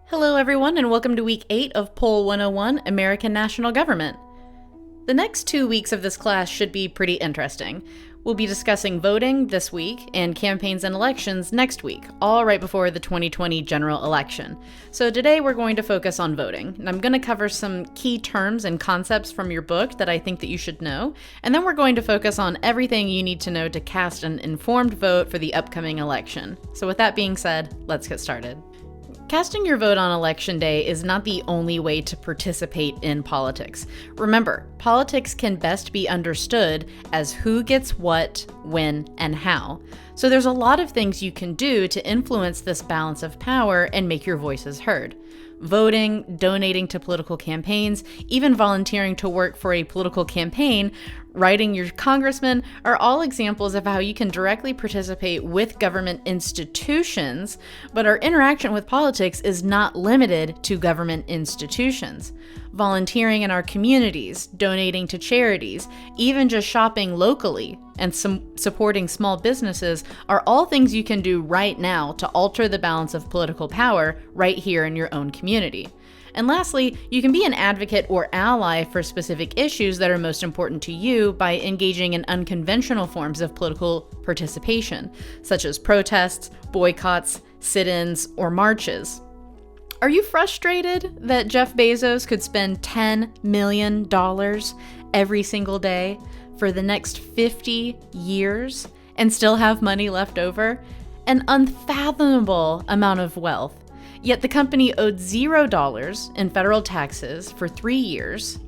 Hello, everyone, and welcome to Week 8 of Poll 101, American National Government. The next 2 weeks of this class should be pretty interesting. We'll be discussing voting this week and campaigns and elections next week, all right before the 2020 general election. So today we're going to focus on voting, and I'm going to cover some key terms and concepts from your book that I think that you should know, and then we're going to focus on everything you need to know to cast an informed vote for the upcoming election. So with that being said, let's get started. Casting your vote on Election Day is not the only way to participate in politics. Remember, politics can best be understood as who gets what, when, and how. So there's a lot of things you can do to influence this balance of power and make your voices heard. Voting, donating to political campaigns, even volunteering to work for a political campaign, writing your congressman are all examples of how you can directly participate with government institutions, but our interaction with politics is not limited to government institutions. Volunteering in our communities, donating to charities, even just shopping locally, and supporting small businesses are all things you can do right now to alter the balance of political power right here in your own community. And lastly, you can be an advocate or ally for specific issues that are most important to you by engaging in unconventional forms of political participation, such as protests, boycotts, sit-ins, or marches. Are you frustrated that Jeff Bezos could spend $10 million every single day for the next 50 years and still have money left over? An unfathomable amount of wealth. Yet the company owed $0 in federal taxes for 3 years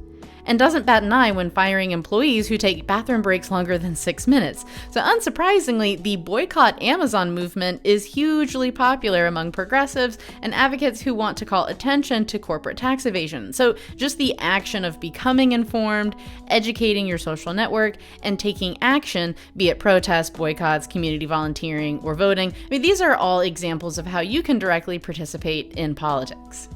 and doesn't bat an eye when firing employees who take bathroom breaks longer than 6 minutes. So unsurprisingly, the boycott Amazon movement is hugely popular among progressives and advocates who want to call attention to corporate tax evasion. So just the action of becoming informed, educating your social network, and taking action, be it protests, boycotts, community volunteering, or voting, these are all examples of how you can directly participate in politics.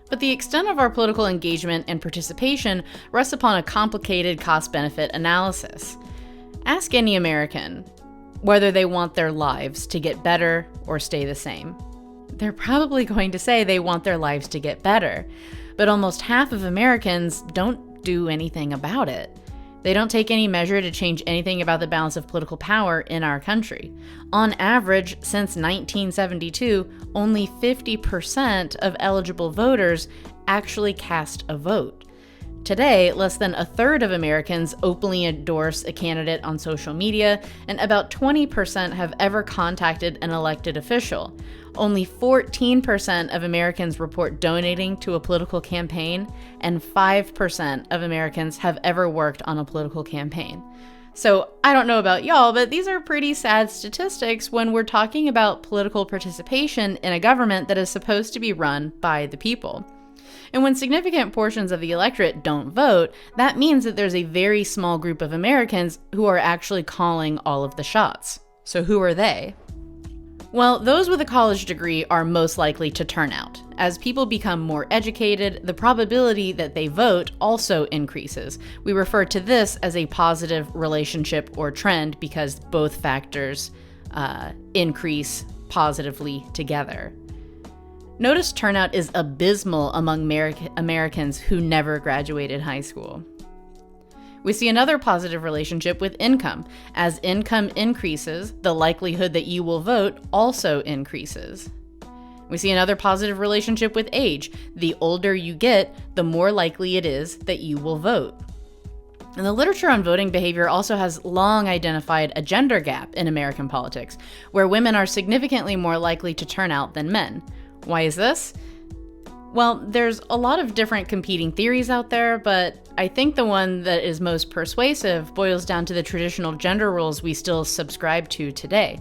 But the extent of our political engagement and participation rests upon a complicated cost-benefit analysis. Ask any American whether they want their lives to get better or stay the same. They're probably going to say they want their lives to get better, but almost half of Americans don't do anything about it. They don't take any measure to change anything about the balance of political power in our country. On average, since 1972, only 50% of eligible voters actually cast a vote. Today, less than a third of Americans openly endorse a candidate on social media, and about 20% have ever contacted an elected official. Only 14% of Americans report donating to a political campaign, and 5% of Americans have ever worked on a political campaign. So I don't know about y'all, but these are pretty sad statistics when we're talking about political participation in a government that is supposed to be run by the people. And when significant portions of the electorate don't vote, that means that there's a very small group of Americans who are actually calling all of the shots. So who are they? Well, those with a college degree are most likely to turn out. As people become more educated, the probability that they vote also increases. We refer to this as a positive relationship or trend because both factors increase positively together. Notice turnout is abysmal among Americans who never graduated high school. We see another positive relationship with income. As income increases, the likelihood that you will vote also increases. We see another positive relationship with age. The older you get, the more likely it is that you will vote. And the literature on voting behavior also has long identified a gender gap in American politics, where women are significantly more likely to turn out than men. Why is this? Well, there's a lot of different competing theories out there, but I think the one that is most persuasive boils down to the traditional gender roles we still subscribe to today.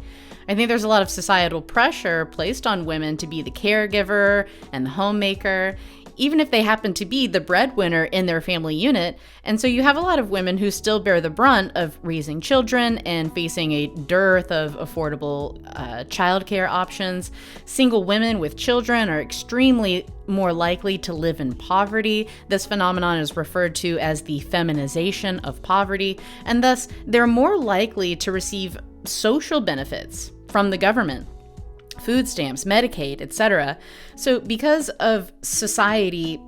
I think there's a lot of societal pressure placed on women to be the caregiver and the homemaker, even if they happen to be the breadwinner in their family unit. And so you have a lot of women who still bear the brunt of raising children and facing a dearth of affordable childcare options. Single women with children are extremely more likely to live in poverty. This phenomenon is referred to as the feminization of poverty, and thus they're more likely to receive social benefits from the government. food stamps, Medicaid, etc. So because of society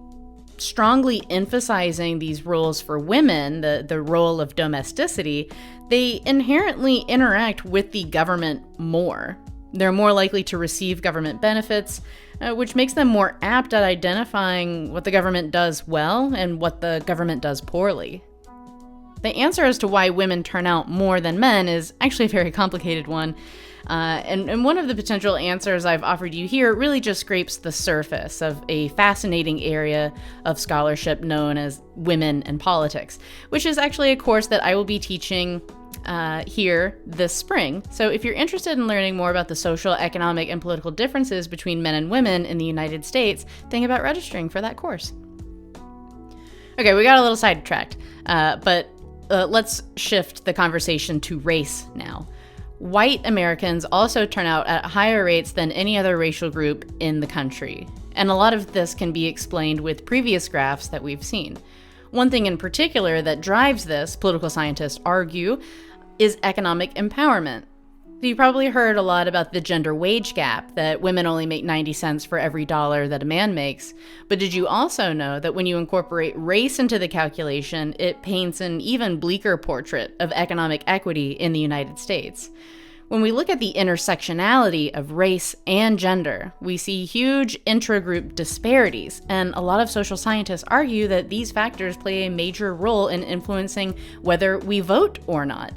strongly emphasizing these roles for women, the role of domesticity, they inherently interact with the government more. They're more likely to receive government benefits, which makes them more apt at identifying what the government does well and what the government does poorly. The answer as to why women turn out more than men is actually a very complicated one. And one of the potential answers I've offered you here really just scrapes the surface of a fascinating area of scholarship known as Women and Politics, which is actually a course that I will be teaching here this spring. So if you're interested in learning more about the social, economic, and political differences between men and women in the United States, think about registering for that course. Okay, we got a little sidetracked, but let's shift the conversation to race now. White Americans also turn out at higher rates than any other racial group in the country, and a lot of this can be explained with previous graphs that we've seen. One thing in particular that drives this, political scientists argue, is economic empowerment. You probably heard a lot about the gender wage gap, that women only make 90 cents for every dollar that a man makes. But did you also know that when you incorporate race into the calculation, it paints an even bleaker portrait of economic equity in the United States? When we look at the intersectionality of race and gender, we see huge intragroup disparities, and a lot of social scientists argue that these factors play a major role in influencing whether we vote or not.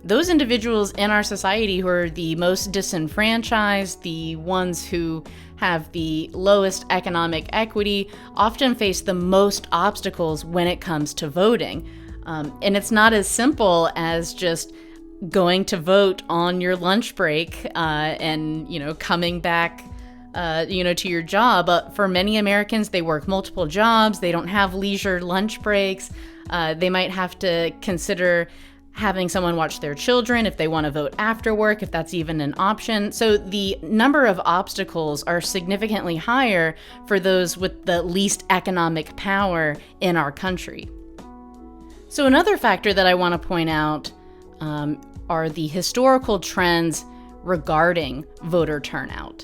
Those individuals in our society who are the most disenfranchised, the ones who have the lowest economic equity, often face the most obstacles when it comes to voting. And it's not as simple as just going to vote on your lunch break and, coming back to your job. But for many Americans, they work multiple jobs. They don't have leisure lunch breaks. They might have to consider having someone watch their children if they want to vote after work, if that's even an option. So the number of obstacles are significantly higher for those with the least economic power in our country. So another factor that I want to point out are the historical trends regarding voter turnout.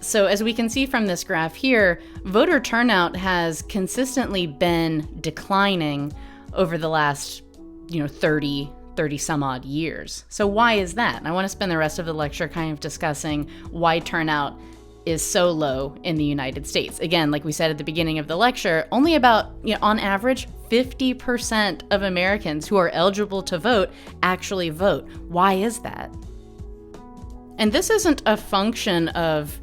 So as we can see from this graph here, voter turnout has consistently been declining over the last 30 some odd years. So why is that? And I want to spend the rest of the lecture kind of discussing why turnout is so low in the United States. Again, like we said at the beginning of the lecture, only about, on average, 50% of Americans who are eligible to vote actually vote. Why is that? And this isn't a function of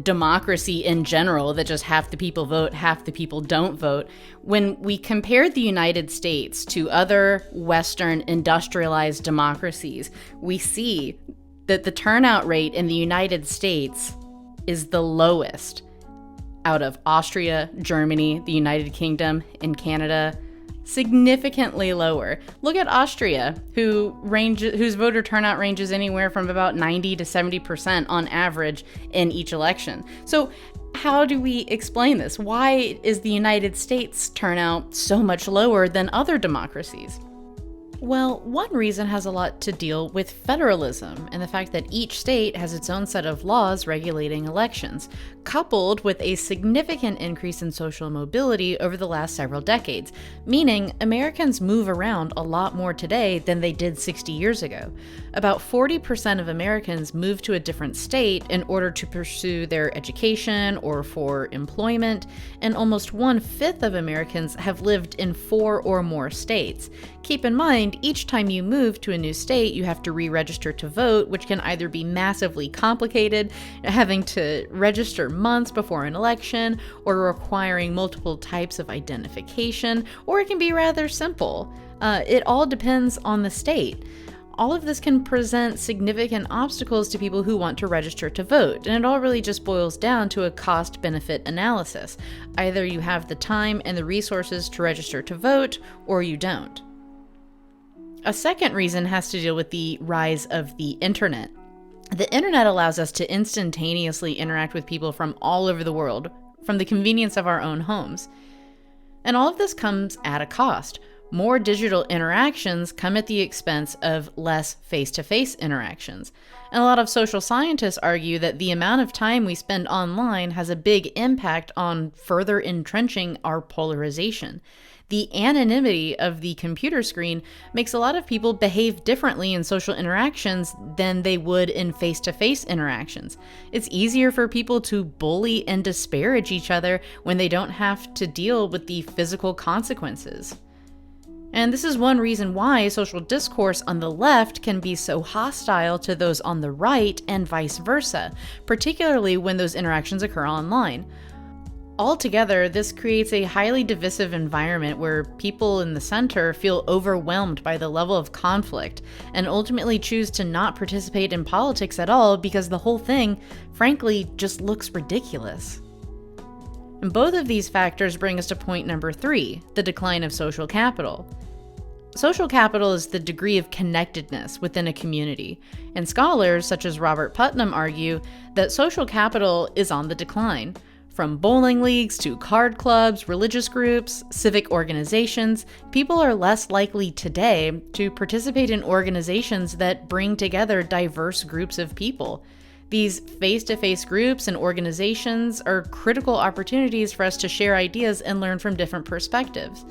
democracy in general, that just half the people vote, half the people don't vote. When we compare the United States to other Western industrialized democracies, we see that the turnout rate in the United States is the lowest out of Austria, Germany, the United Kingdom, and Canada. Significantly lower. Look at Austria, whose voter turnout ranges anywhere from about 90 to 70% on average in each election. So how do we explain this? Why is the United States turnout so much lower than other democracies? Well, one reason has a lot to deal with federalism and the fact that each state has its own set of laws regulating elections, coupled with a significant increase in social mobility over the last several decades, meaning Americans move around a lot more today than they did 60 years ago. About 40% of Americans move to a different state in order to pursue their education or for employment, and almost 1/5 of Americans have lived in 4 or more states. Keep in mind, each time you move to a new state, you have to re-register to vote, which can either be massively complicated, having to register months before an election, or requiring multiple types of identification, or it can be rather simple. It all depends on the state. All of this can present significant obstacles to people who want to register to vote, and it all really just boils down to a cost-benefit analysis. Either you have the time and the resources to register to vote, or you don't. A second reason has to deal with the rise of the internet. The internet allows us to instantaneously interact with people from all over the world, from the convenience of our own homes. And all of this comes at a cost. More digital interactions come at the expense of less face-to-face interactions. And a lot of social scientists argue that the amount of time we spend online has a big impact on further entrenching our polarization. The anonymity of the computer screen makes a lot of people behave differently in social interactions than they would in face-to-face interactions. It's easier for people to bully and disparage each other when they don't have to deal with the physical consequences. And this is one reason why social discourse on the left can be so hostile to those on the right and vice versa, particularly when those interactions occur online. Altogether, this creates a highly divisive environment where people in the center feel overwhelmed by the level of conflict and ultimately choose to not participate in politics at all because the whole thing, frankly, just looks ridiculous. And both of these factors bring us to point number 3, the decline of social capital. Social capital is the degree of connectedness within a community, and scholars such as Robert Putnam argue that social capital is on the decline. From bowling leagues to card clubs, religious groups, civic organizations, people are less likely today to participate in organizations that bring together diverse groups of people. These face-to-face groups and organizations are critical opportunities for us to share ideas and learn from different perspectives.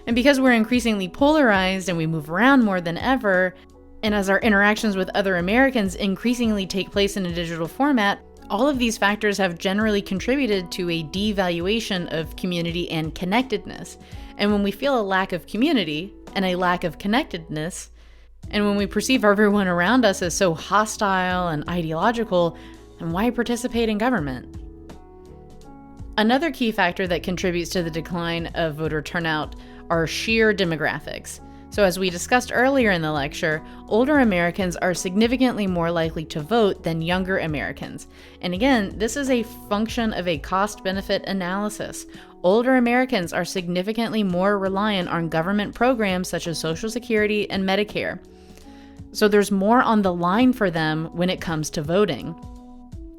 And because we're increasingly polarized and we move around more than ever, and as our interactions with other Americans increasingly take place in a digital format, all of these factors have generally contributed to a devaluation of community and connectedness. And when we feel a lack of community and a lack of connectedness, and when we perceive everyone around us as so hostile and ideological, then why participate in government? Another key factor that contributes to the decline of voter turnout are sheer demographics. So as we discussed earlier in the lecture, older Americans are significantly more likely to vote than younger Americans. And again, this is a function of a cost-benefit analysis. Older Americans are significantly more reliant on government programs such as Social Security and Medicare. So there's more on the line for them when it comes to voting.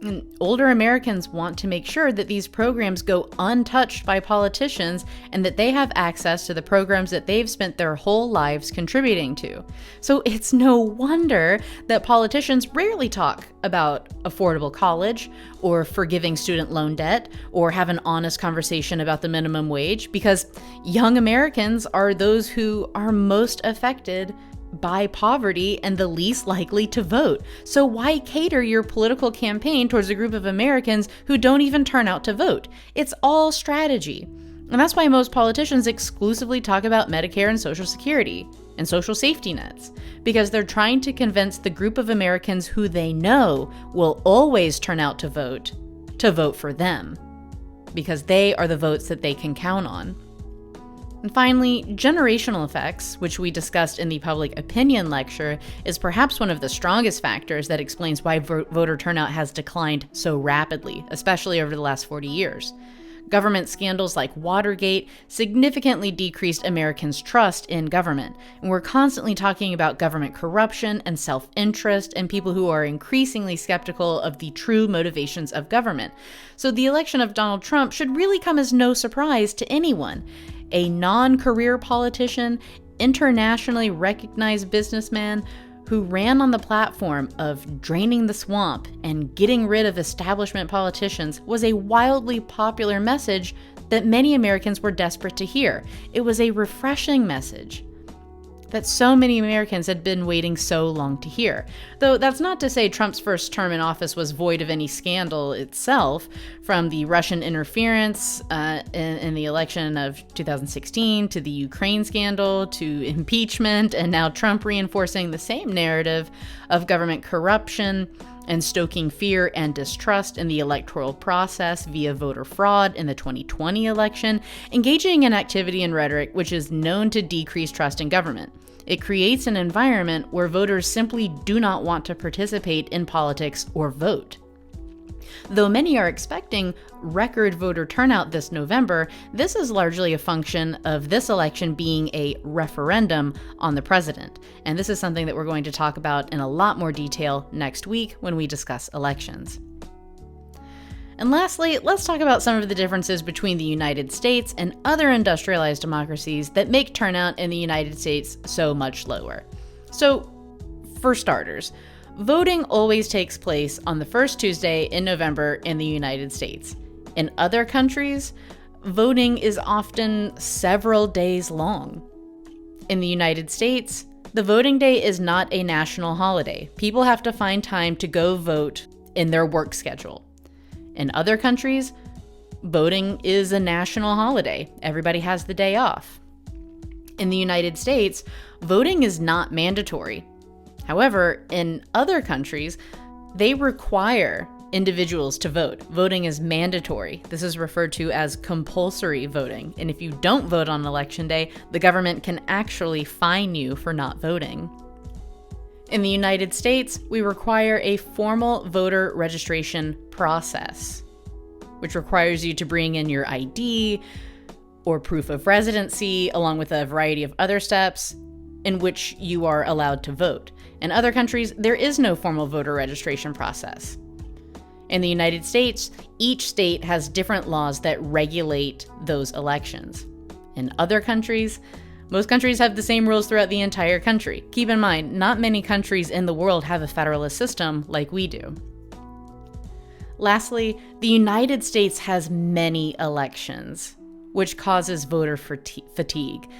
And older Americans want to make sure that these programs go untouched by politicians and that they have access to the programs that they've spent their whole lives contributing to. So it's no wonder that politicians rarely talk about affordable college or forgiving student loan debt or have an honest conversation about the minimum wage, because young Americans are those who are most affected by poverty and the least likely to vote. So why cater your political campaign towards a group of Americans who don't even turn out to vote? It's all strategy. And that's why most politicians exclusively talk about Medicare and Social Security and social safety nets, because they're trying to convince the group of Americans who they know will always turn out to vote for them, because they are the votes that they can count on. And finally, generational effects, which we discussed in the public opinion lecture, is perhaps one of the strongest factors that explains why voter turnout has declined so rapidly, especially over the last 40 years. Government scandals like Watergate significantly decreased Americans' trust in government, and we're constantly talking about government corruption and self-interest and people who are increasingly skeptical of the true motivations of government. So the election of Donald Trump should really come as no surprise to anyone. A non-career politician, internationally recognized businessman who ran on the platform of draining the swamp and getting rid of establishment politicians was a wildly popular message that many Americans were desperate to hear. It was a refreshing message that so many Americans had been waiting so long to hear. Though that's not to say Trump's first term in office was void of any scandal itself, from the Russian interference in the election of 2016 to the Ukraine scandal to impeachment, and now Trump reinforcing the same narrative of government corruption and stoking fear and distrust in the electoral process via voter fraud in the 2020 election, engaging in activity and rhetoric which is known to decrease trust in government. It creates an environment where voters simply do not want to participate in politics or vote. Though many are expecting record voter turnout this November, this is largely a function of this election being a referendum on the president. And this is something that we're going to talk about in a lot more detail next week when we discuss elections. And lastly, let's talk about some of the differences between the United States and other industrialized democracies that make turnout in the United States so much lower. So, for starters, voting always takes place on the first Tuesday in November in the United States. In other countries, voting is often several days long. In the United States, the voting day is not a national holiday. People have to find time to go vote in their work schedule. In other countries, voting is a national holiday. Everybody has the day off. In the United States, voting is not mandatory. However, in other countries, they require individuals to vote. Voting is mandatory. This is referred to as compulsory voting. And if you don't vote on election day, the government can actually fine you for not voting. In the United States, we require a formal voter registration process, which requires you to bring in your ID or proof of residency, along with a variety of other steps in which you are allowed to vote. In other countries, there is no formal voter registration process. In the United States, each state has different laws that regulate those elections. In other countries, most countries have the same rules throughout the entire country. Keep in mind, not many countries in the world have a federalist system like we do. Lastly, the United States has many elections, which causes voter fatigue.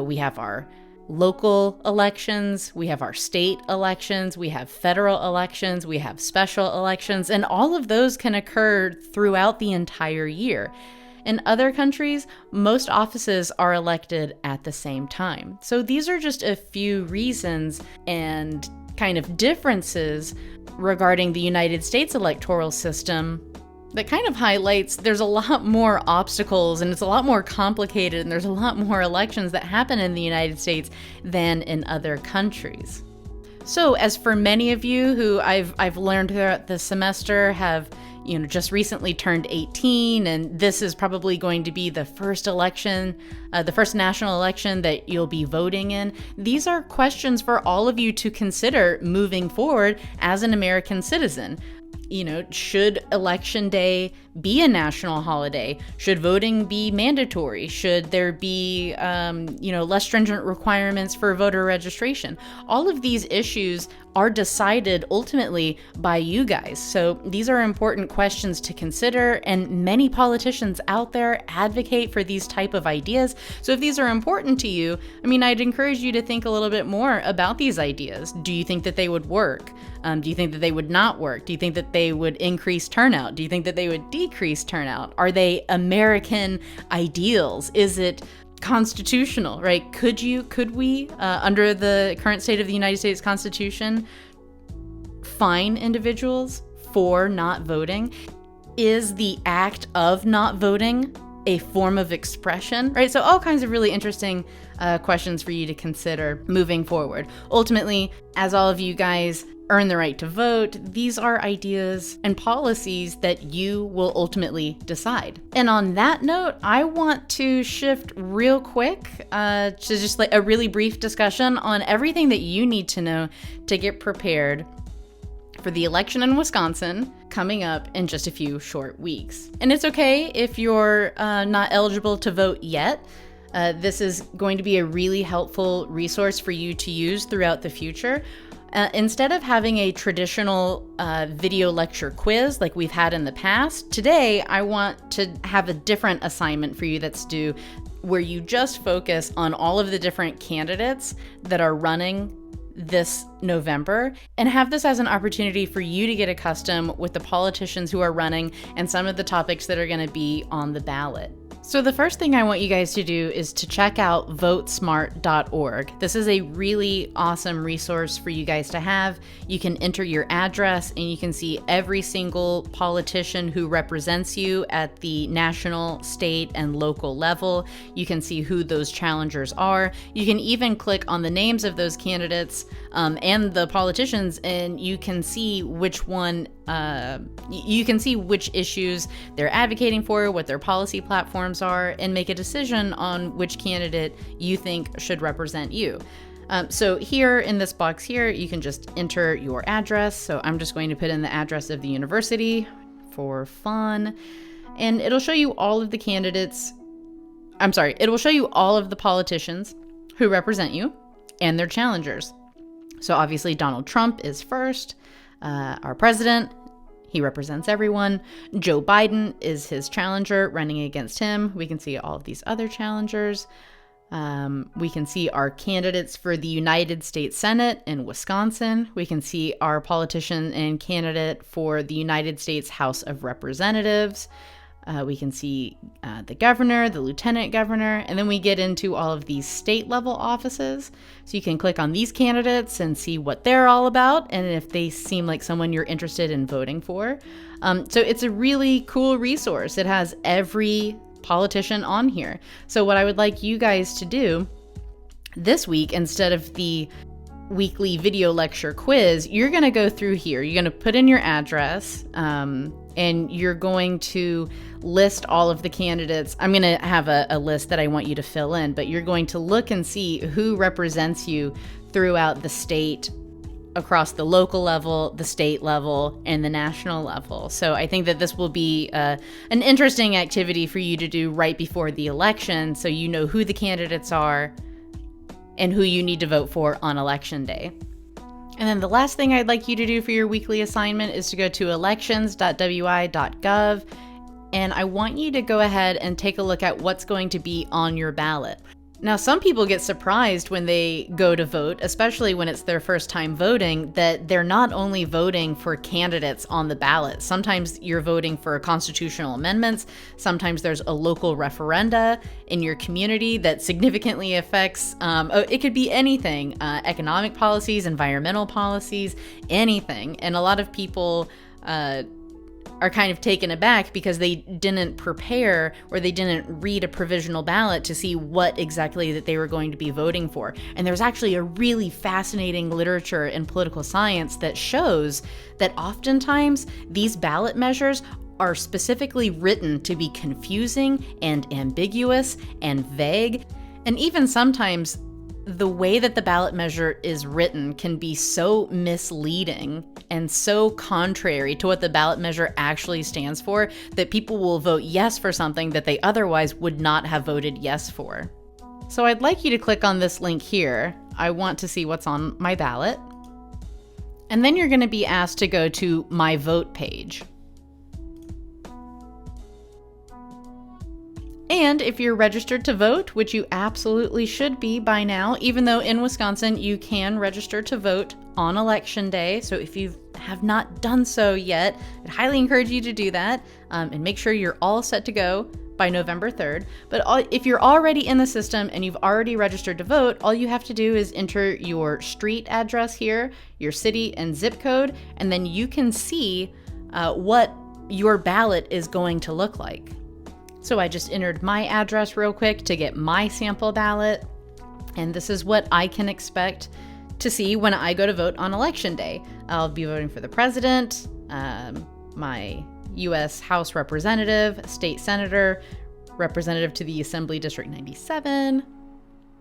We have our local elections, we have our state elections, we have federal elections, we have special elections, and all of those can occur throughout the entire year. In other countries, most offices are elected at the same time. So these are just a few reasons and kind of differences regarding the United States electoral system that kind of highlights there's a lot more obstacles and it's a lot more complicated and there's a lot more elections that happen in the United States than in other countries. So as for many of you who I've learned throughout the semester have just recently turned 18, and this is probably going to be the first election, the first national election that you'll be voting in. These are questions for all of you to consider moving forward as an American citizen. Should election day be a national holiday? Should voting be mandatory? Should there be, less stringent requirements for voter registration? All of these issues are decided ultimately by you guys. So these are important questions to consider, and many politicians out there advocate for these type of ideas. So if these are important to you, I'd encourage you to think a little bit more about these ideas. Do you think that they would work? Do you think that they would not work? Do you think that they would increase turnout? Do you think that they would decrease turnout? Are they American ideals? Is it constitutional, right? Could we, under the current state of the United States Constitution, fine individuals for not voting? Is the act of not voting a form of expression, right? So all kinds of really interesting questions for you to consider moving forward. Ultimately, as all of you guys earn the right to vote, these are ideas and policies that you will ultimately decide. And on that note, I want to shift real quick to just like a really brief discussion on everything that you need to know to get prepared for the election in Wisconsin coming up in just a few short weeks. And it's okay if you're not eligible to vote yet. This is going to be a really helpful resource for you to use throughout the future. Instead of having a traditional video lecture quiz like we've had in the past, today I want to have a different assignment for you that's due, where you just focus on all of the different candidates that are running this November, and have this as an opportunity for you to get accustomed with the politicians who are running and some of the topics that are going to be on the ballot. So the first thing I want you guys to do is to check out votesmart.org. This is a really awesome resource for you guys to have. You can enter your address and you can see every single politician who represents you at the national, state, and local level. You can see who those challengers are. You can even click on the names of those candidates and the politicians, and you can see which one you can see which issues they're advocating for, what their policy platforms are, and make a decision on which candidate you think should represent you. So here in this box here, you can just enter your address. So I'm just going to put in the address of the university for fun. And it'll show you all of the candidates. It will show you all of the politicians who represent you and their challengers. So obviously Donald Trump is first, our president. He represents everyone. Joe Biden is his challenger running against him. We can see all of these other challengers. We can see our candidates for the United States Senate in Wisconsin. We can see our politician and candidate for the United States House of Representatives. We can see the governor, the lieutenant governor, and then we get into all of these state level offices. So you can click on these candidates and see what they're all about and if they seem like someone you're interested in voting for. So it's a really cool resource. It has every politician on here. So what I would like you guys to do this week, instead of the weekly video lecture quiz, you're going to go through here. You're going to put in your address, and you're going to list all of the candidates. I'm going to have a list that I want you to fill in, but you're going to look and see who represents you throughout the state, across the local level, the state level, and the national level. So I think that this will be an interesting activity for you to do right before the election, so you know who the candidates are and who you need to vote for on election day. And then the last thing I'd like you to do for your weekly assignment is to go to elections.wi.gov, and I want you to go ahead and take a look at what's going to be on your ballot. Now, some people get surprised when they go to vote, especially when it's their first time voting, that they're not only voting for candidates on the ballot. Sometimes you're voting for constitutional amendments. Sometimes there's a local referenda in your community that significantly affects, it could be anything, economic policies, environmental policies, anything. And a lot of people are kind of taken aback because they didn't prepare or they didn't read a provisional ballot to see what exactly that they were going to be voting for. And there's actually a really fascinating literature in political science that shows that oftentimes these ballot measures are specifically written to be confusing and ambiguous and vague. And even sometimes the way that the ballot measure is written can be so misleading and so contrary to what the ballot measure actually stands for that people will vote yes for something that they otherwise would not have voted yes for. So I'd like you to click on this link here. I want to see what's on my ballot. And then you're going to be asked to go to my vote page. And if you're registered to vote, which you absolutely should be by now, even though in Wisconsin you can register to vote on election day. So if you have not done so yet, I'd highly encourage you to do that, and make sure you're all set to go by November 3rd. But if you're already in the system and you've already registered to vote, all you have to do is enter your street address here, your city and zip code, and then you can see what your ballot is going to look like. So I just entered my address real quick to get my sample ballot, and this is what I can expect to see when I go to vote on election day. I'll be voting for the president, my U.S. House representative, state senator, representative to the Assembly District 97,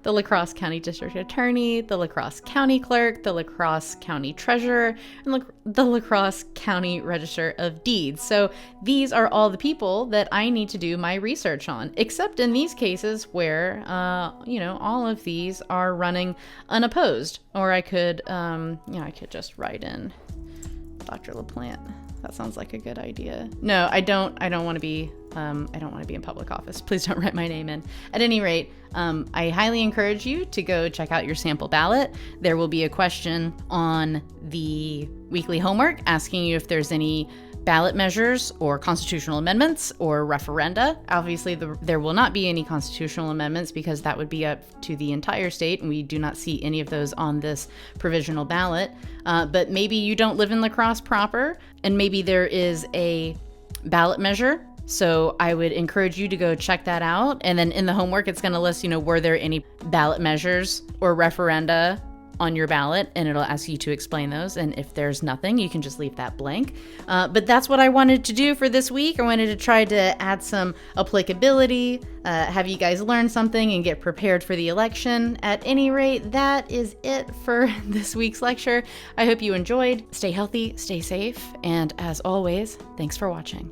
the La Crosse County District Attorney, the La Crosse County Clerk, the La Crosse County Treasurer, and the La Crosse County Register of Deeds. So these are all the people that I need to do my research on, except in these cases where, all of these are running unopposed. Or I could, I could just write in Dr. LaPlante. That sounds like a good idea. No, I don't want to be in public office. Please don't write my name in. At any rate, I highly encourage you to go check out your sample ballot. There will be a question on the weekly homework asking you if there's any ballot measures or constitutional amendments or referenda. Obviously, there will not be any constitutional amendments because that would be up to the entire state, and we do not see any of those on this provisional ballot. But maybe you don't live in La Crosse proper, and maybe there is a ballot measure. So I would encourage you to go check that out. And then in the homework, it's going to list, were there any ballot measures or referenda on your ballot, and it'll ask you to explain those. And if there's nothing, you can just leave that blank. But that's what I wanted to do for this week. I wanted to try to add some applicability, have you guys learn something and get prepared for the election. At any rate, that is it for this week's lecture. I hope you enjoyed. Stay healthy, stay safe, and as always, thanks for watching.